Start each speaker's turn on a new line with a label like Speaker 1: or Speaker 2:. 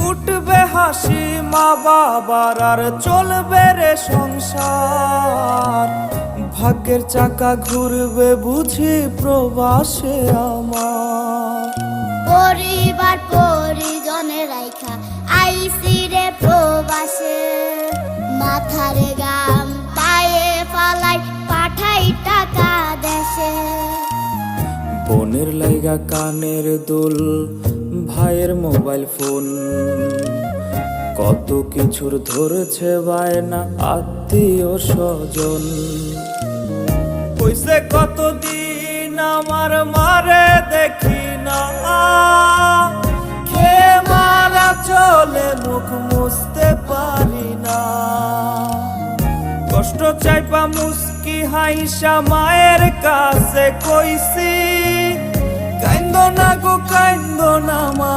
Speaker 1: উঠবে হাসি মা বাবার আর চলবে রে সংসার। ভাগ্যের চাকা ঘুরবে বুঝি প্রবাসে আমার।
Speaker 2: পরিবার পরিজনের রাইখা আইসি রে প্রবাসে, মাথারে গাম পায়ে ফালাই পাঠাই টাকা দেশে।
Speaker 1: বোনের লাইগা কানের দুল, ভাইয়ের মোবাইল ফোন, কত কিছুর ধরেছে বায়না আত্মীয় স্বজন। কইছে কতদিন আমার মারে দেখি না, খেয়ে মারা চলে মুখ মুছতে পারি না। কষ্ট চাইপা মুস্কি হাইসা মায়ের কাছে কইছি, কাইন্দো না গো কাইন্দো না মা।